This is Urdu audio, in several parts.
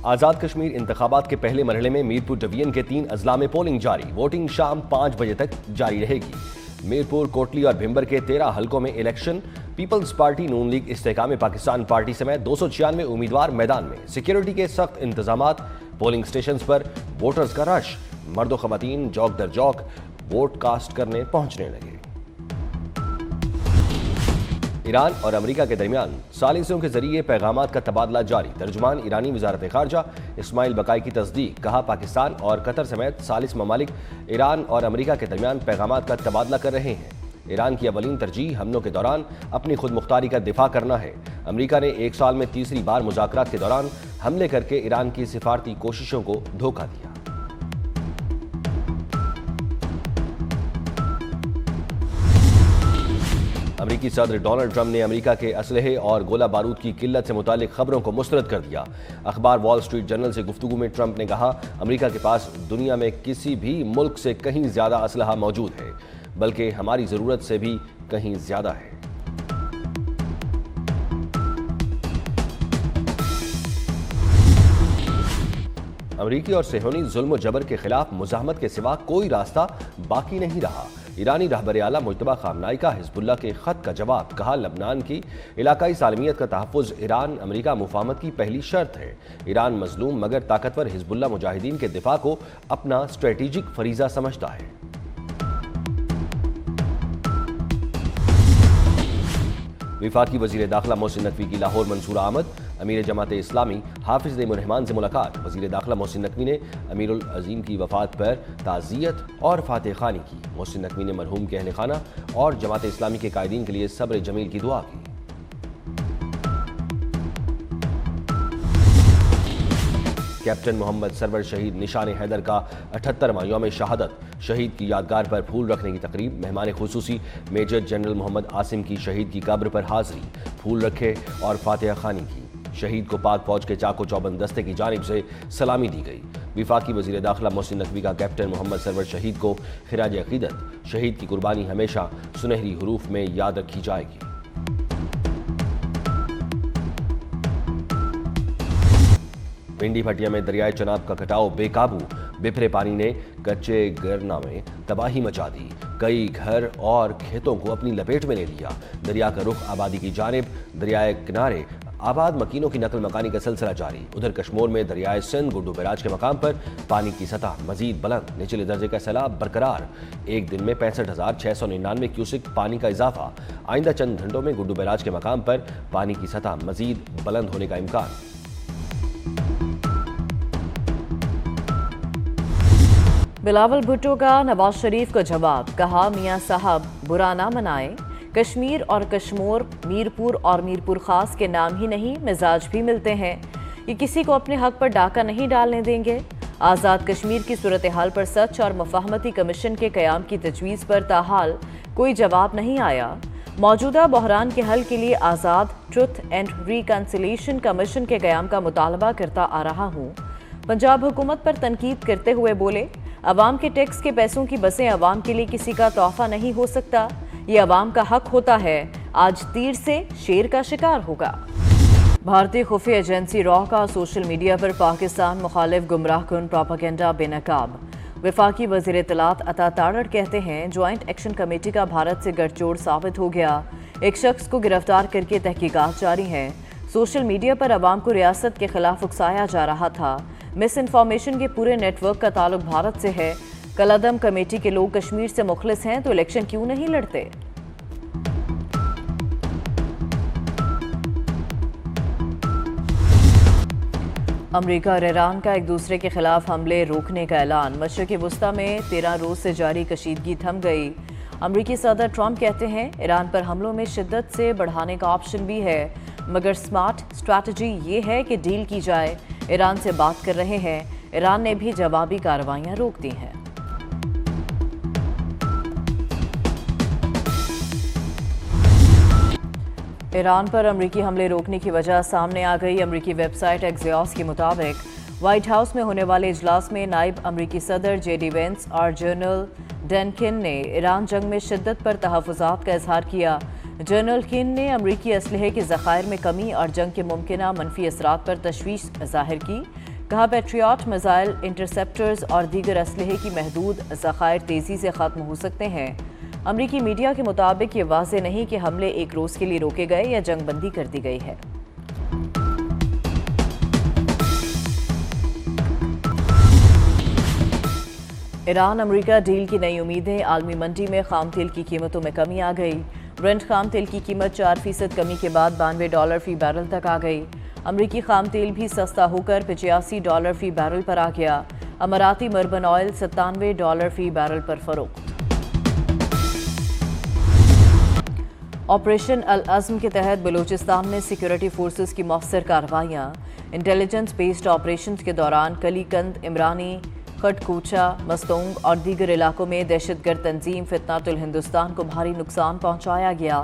آزاد کشمیر انتخابات کے پہلے مرحلے میں میرپور ڈویژن کے 3 اضلاع میں پولنگ جاری۔ ووٹنگ شام 5 بجے تک جاری رہے گی۔ میرپور، کوٹلی اور بھمبر کے 13 حلقوں میں الیکشن۔ پیپلز پارٹی، نون لیگ، استحکام پاکستان پارٹی سمیت 296 امیدوار میدان میں۔ سیکیورٹی کے سخت انتظامات۔ پولنگ سٹیشنز پر ووٹرز کا رش۔ مرد و خواتین جوک در جوک ووٹ کاسٹ کرنے پہنچنے لگے۔ ایران اور امریکہ کے درمیان ثالثیوں کے ذریعے پیغامات کا تبادلہ جاری۔ ترجمان ایرانی وزارت خارجہ اسماعیل بقائی کی تصدیق۔ کہا، پاکستان اور قطر سمیت ثالث ممالک ایران اور امریکہ کے درمیان پیغامات کا تبادلہ کر رہے ہیں۔ ایران کی اولین ترجیح حملوں کے دوران اپنی خود مختاری کا دفاع کرنا ہے۔ امریکہ نے 1 سال میں تیسری بار مذاکرات کے دوران حملے کر کے ایران کی سفارتی کوششوں کو دھوکہ دیا۔ امریکی صدر ڈونلڈ ٹرمپ نے امریکہ کے اسلحے اور گولہ بارود کی قلت سے متعلق خبروں کو مسترد کر دیا۔ اخبار وال اسٹریٹ جرنل سے گفتگو میں ٹرمپ نے کہا، امریکہ کے پاس دنیا میں کسی بھی ملک سے کہیں زیادہ اسلحہ موجود ہے، بلکہ ہماری ضرورت سے بھی کہیں زیادہ ہے۔ امریکی اور صہیونی ظلم و جبر کے خلاف مزاحمت کے سوا کوئی راستہ باقی نہیں رہا۔ ایرانی رہبر اعلیٰ مجتبیٰ خامنائی کا حزب اللہ کے خط کا جواب۔ کہا، لبنان کی علاقائی سالمیت کا تحفظ ایران امریکہ مفاہمت کی پہلی شرط ہے۔ ایران مظلوم مگر طاقتور حزب اللہ مجاہدین کے دفاع کو اپنا اسٹریٹجک فریضہ سمجھتا ہے۔ وفاقی وزیر داخلہ محسن نقوی کی لاہور منصورہ آمد۔ امیر جماعت اسلامی حافظ نعیم الرحمان سے ملاقات۔ وزیر داخلہ محسن نقوی نے امیر العظیم کی وفات پر تعزیت اور فاتح خوانی کی۔ محسن نقوی نے مرحوم کے اہل خانہ اور جماعت اسلامی کے قائدین کے لیے صبر جمیل کی دعا کی۔ کیپٹن محمد سرور شہید نشان حیدر کا 78واں یوم شہادت۔ شہید کی یادگار پر پھول رکھنے کی تقریب۔ مہمان خصوصی میجر جنرل محمد عاصم کی شہید کی قبر پر حاضری، پھول رکھے اور فاتحہ خوانی کی۔ شہید کو پاک فوج کے چاق و چوبند دستے کی جانب سے سلامی دی گئی۔ وفاقی وزیر داخلہ محسن نقوی کا کیپٹن محمد سرور شہید کو خراج عقیدت۔ شہید کی قربانی ہمیشہ سنہری حروف میں یاد رکھی جائے گی۔ پنڈی بھٹیا میں دریائے چناب کا کٹاؤ بے قابو۔ بپھرے پانی نے کچے گرنا میں تباہی مچا دی۔ کئی گھر اور کھیتوں کو اپنی لپیٹ میں لے لیا۔ دریا کا رخ آبادی کی جانب۔ دریائے کنارے آباد مکینوں کی نقل مکانی کا سلسلہ جاری۔ ادھر کشمور میں دریائے سندھ گڈو بیراج کے مقام پر پانی کی سطح مزید بلند۔ نچلے درجے کا سیلاب برقرار۔ ایک دن میں 65,699 کیوسک پانی کا اضافہ۔ آئندہ چند گھنٹوں میں گڈو بیراج کے مقام پر پانی کی سطح مزید بلند ہونے کا امکان۔ بلاول بھٹو کا نواز شریف کو جواب۔ کہا، میاں صاحب برا نہ منائیں، کشمیر اور کشمور میرپور اور میرپور خاص کے نام ہی نہیں مزاج بھی ملتے ہیں، یہ کسی کو اپنے حق پر ڈاکہ نہیں ڈالنے دیں گے۔ آزاد کشمیر کی صورتحال پر سچ اور مفاہمتی کمیشن کے قیام کی تجویز پر تاحال کوئی جواب نہیں آیا۔ موجودہ بحران کے حل کے لیے آزاد ٹروتھ اینڈ ریکنسیلیشن کمیشن کے قیام کا مطالبہ کرتا آ رہا ہوں۔ پنجاب حکومت پر تنقید کرتے ہوئے بولے، عوام کے ٹیکس کے پیسوں کی بسیں عوام کے لیے کسی کا تحفہ نہیں ہو سکتا، یہ عوام کا حق ہوتا ہے، آج تیر سے شیر کا شکار ہوگا۔ بھارتی خفیہ ایجنسی را کا سوشل میڈیا پر پاکستان مخالف گمراہ کن پروپیگنڈا بے نقاب۔ وفاقی وزیر اطلاعات عطا تارڑ کہتے ہیں، جوائنٹ ایکشن کمیٹی کا بھارت سے گٹھ جوڑ ثابت ہو گیا، ایک شخص کو گرفتار کر کے تحقیقات جاری ہیں۔ سوشل میڈیا پر عوام کو ریاست کے خلاف اکسایا جا رہا تھا۔ مس انفارمیشن کے پورے نیٹ ورک کا تعلق بھارت سے ہے۔ کالعدم کمیٹی کے لوگ کشمیر سے مخلص ہیں تو الیکشن کیوں نہیں لڑتے؟ امریکہ اور ایران کا ایک دوسرے کے خلاف حملے روکنے کا اعلان۔ مشرق وسطی میں 13 روز سے جاری کشیدگی تھم گئی۔ امریکی صدر ٹرمپ کہتے ہیں، ایران پر حملوں میں شدت سے بڑھانے کا آپشن بھی ہے، مگر سمارٹ اسٹریٹجی یہ ہے کہ ڈیل کی جائے۔ ایران سے بات کر رہے ہیں، ایران نے بھی جوابی کارروائیاں روک دی ہیں۔ ایران پر امریکی حملے روکنے کی وجہ سامنے آ گئی۔ امریکی ویب سائٹ ایکزیوس کے مطابق وائٹ ہاؤس میں ہونے والے اجلاس میں نائب امریکی صدر جے ڈی وینس اور جنرل ڈین کن نے ایران جنگ میں شدت پر تحفظات کا اظہار کیا۔ جنرل کن نے امریکی اسلحے کے ذخائر میں کمی اور جنگ کے ممکنہ منفی اثرات پر تشویش ظاہر کی۔ کہا پیٹریاٹ میزائل انٹرسیپٹرز اور دیگر اسلحے کی محدود ذخائر تیزی سے ختم ہو سکتے ہیں۔ امریکی میڈیا کے مطابق یہ واضح نہیں کہ حملے ایک روز کے لیے روکے گئے یا جنگ بندی کر دی گئی ہے۔ ایران امریکہ ڈیل کی نئی امیدیں، عالمی منڈی میں خام تیل کی قیمتوں میں کمی آ گئی۔ برنٹ خام تیل کی قیمت 4% کمی کے بعد $92 فی بیرل تک آ گئی۔ امریکی خام تیل بھی سستا ہو کر $85 فی بیرل پر آ گیا۔ اماراتی مربن آئل $97 فی بیرل پر فروخت۔ آپریشن العزم کے تحت بلوچستان میں سیکیورٹی فورسز کی مؤثر کارروائیاں۔ انٹیلیجنس بیسڈ آپریشنز کے دوران کلی کند، عمرانی، خٹ کوچہ، مستونگ اور دیگر علاقوں میں دہشت گرد تنظیم فتنۃ الہندوستان کو بھاری نقصان پہنچایا گیا۔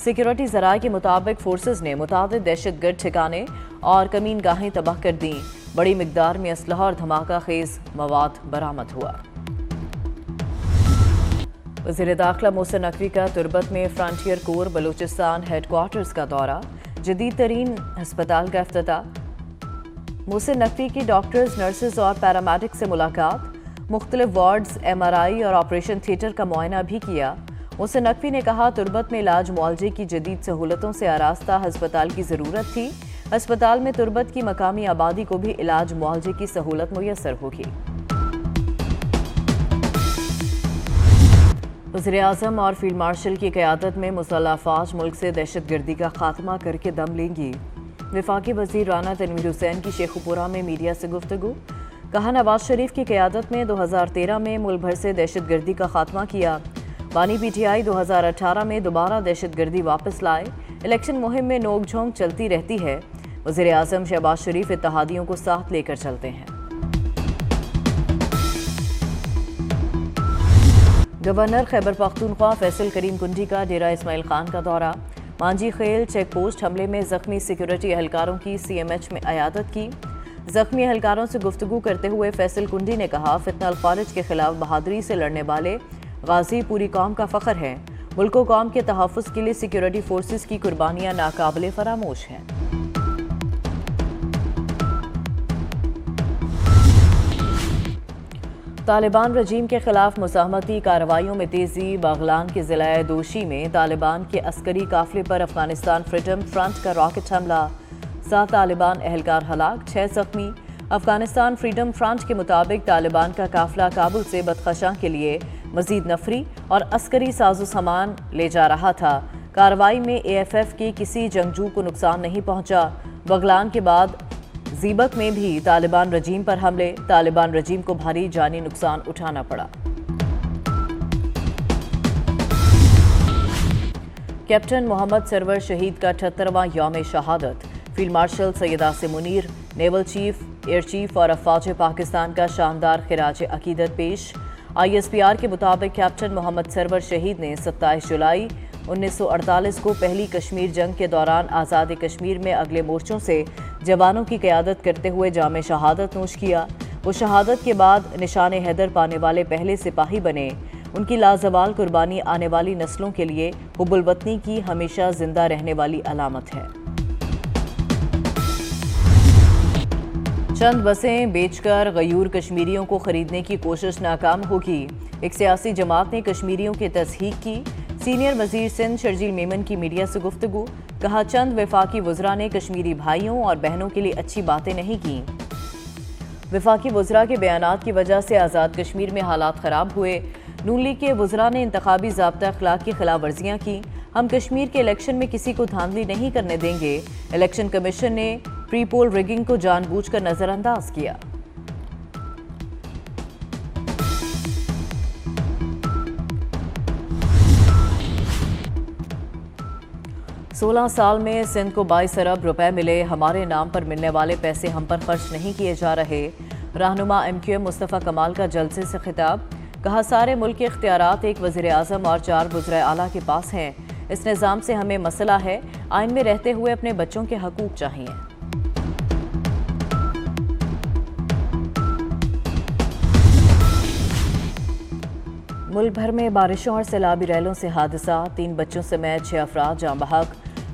سیکیورٹی ذرائع کے مطابق فورسز نے متعدد دہشت گرد ٹھکانے اور کمین گاہیں تباہ کر دیں۔ بڑی مقدار میں اسلحہ اور دھماکہ خیز مواد برآمد ہوا۔ وزیر داخلہ محسن نقوی کا تربت میں فرنٹیئر کور بلوچستان ہیڈ کوارٹرز کا دورہ، جدید ترین ہسپتال کا افتتاح۔ محسن نقوی کی ڈاکٹرز، نرسز اور پیرامیڈک سے ملاقات، مختلف وارڈز، MRI اور آپریشن تھیٹر کا معائنہ بھی کیا۔ محسن نقوی نے کہا تربت میں علاج معالجے کی جدید سہولتوں سے آراستہ ہسپتال کی ضرورت تھی۔ ہسپتال میں تربت کی مقامی آبادی کو بھی علاج معالجے کی سہولت میسر ہوگی۔ وزیراعظم اور فیلڈ مارشل کی قیادت میں مسلح افواج ملک سے دہشت گردی کا خاتمہ کر کے دم لیں گی۔ وفاقی وزیر رانا تنویر حسین کی شیخو پورہ میں میڈیا سے گفتگو، کہا نواز شریف کی قیادت میں 2013 میں ملک بھر سے دہشت گردی کا خاتمہ کیا۔ بانی PTI 2018 میں دوبارہ دہشت گردی واپس لائے۔ الیکشن مہم میں نوک جھونک چلتی رہتی ہے۔ وزیر اعظم شہباز شریف اتحادیوں کو ساتھ لے کر چلتے ہیں۔ گورنر خیبر پختونخوا فیصل کریم کنڈی کا ڈیرہ اسماعیل خان کا دورہ، مانجی خیل چیک پوسٹ حملے میں زخمی سیکیورٹی اہلکاروں کی CMH میں عیادت کی۔ زخمی اہلکاروں سے گفتگو کرتے ہوئے فیصل کنڈی نے کہا فتنہ الخوارج کے خلاف بہادری سے لڑنے والے غازی پوری قوم کا فخر ہیں۔ ملک و قوم کے تحفظ کے لیے سیکیورٹی فورسز کی قربانیاں ناقابل فراموش ہیں۔ طالبان رجیم کے خلاف مزاحمتی کارروائیوں میں تیزی، باغلان کے ضلع دوشی میں طالبان کے عسکری قافلے پر افغانستان فریڈم فرنٹ کا راکٹ حملہ، 7 طالبان اہلکار ہلاک، 6 زخمی۔ افغانستان فریڈم فرنٹ کے مطابق طالبان کا قافلہ کابل سے بدخشاں کے لیے مزید نفری اور عسکری ساز و سامان لے جا رہا تھا۔ کارروائی میں AFF کے کسی جنگجو کو نقصان نہیں پہنچا۔ بغلان کے بعد زیبک میں بھی طالبان رجیم پر حملے، طالبان رجیم کو بھاری جانی نقصان اٹھانا پڑا۔ کیپٹن محمد سرور شہید کا 78واں یوم شہادت، field marshal Syed Asim Munir, naval chief, air chief اور افواج پاکستان کا شاندار خراج عقیدت پیش۔ ISPR کے مطابق کیپٹن محمد سرور شہید نے 27 جولائی 1948 کو پہلی کشمیر جنگ کے دوران آزاد کشمیر میں اگلے مورچوں سے جوانوں کی قیادت کرتے ہوئے جام شہادت نوش کیا۔ وہ شہادت کے بعد نشان حیدر پانے والے پہلے سپاہی بنے۔ ان کی لازوال قربانی آنے والی نسلوں کے لیے حب الوطنی کی ہمیشہ زندہ رہنے والی علامت ہے۔ چند بسیں بیچ کر غیور کشمیریوں کو خریدنے کی کوشش ناکام ہوگی، ایک سیاسی جماعت نے کشمیریوں کی تصحیح کی۔ سینئر وزیر سندھ شرجیل میمن کی میڈیا سے گفتگو، کہا چند وفاقی وزراء نے کشمیری بھائیوں اور بہنوں کے لیے اچھی باتیں نہیں کیں۔ وفاقی وزراء کے بیانات کی وجہ سے آزاد کشمیر میں حالات خراب ہوئے۔ نون لیگ کے وزراء نے انتخابی ضابطہ اخلاق کی خلاف ورزیاں کی۔ ہم کشمیر کے الیکشن میں کسی کو دھاندلی نہیں کرنے دیں گے۔ الیکشن کمیشن نے پری پول ریگنگ کو جان بوجھ کر نظر انداز کیا۔ 16 سال میں سندھ کو 22 ارب روپے ملے، ہمارے نام پر ملنے والے پیسے ہم پر خرچ نہیں کیے جا رہے۔ رہنما MQM مصطفیٰ کمال کا جلسے سے خطاب، کہا سارے ملک کے اختیارات ایک وزیر اعظم اور 4 وزرائے اعلیٰ کے پاس ہیں۔ اس نظام سے ہمیں مسئلہ ہے، آئین میں رہتے ہوئے اپنے بچوں کے حقوق چاہیے۔ ملک بھر میں بارشوں اور سیلابی ریلوں سے حادثات، 3 بچوں سمیت 6 افراد جاں بحق۔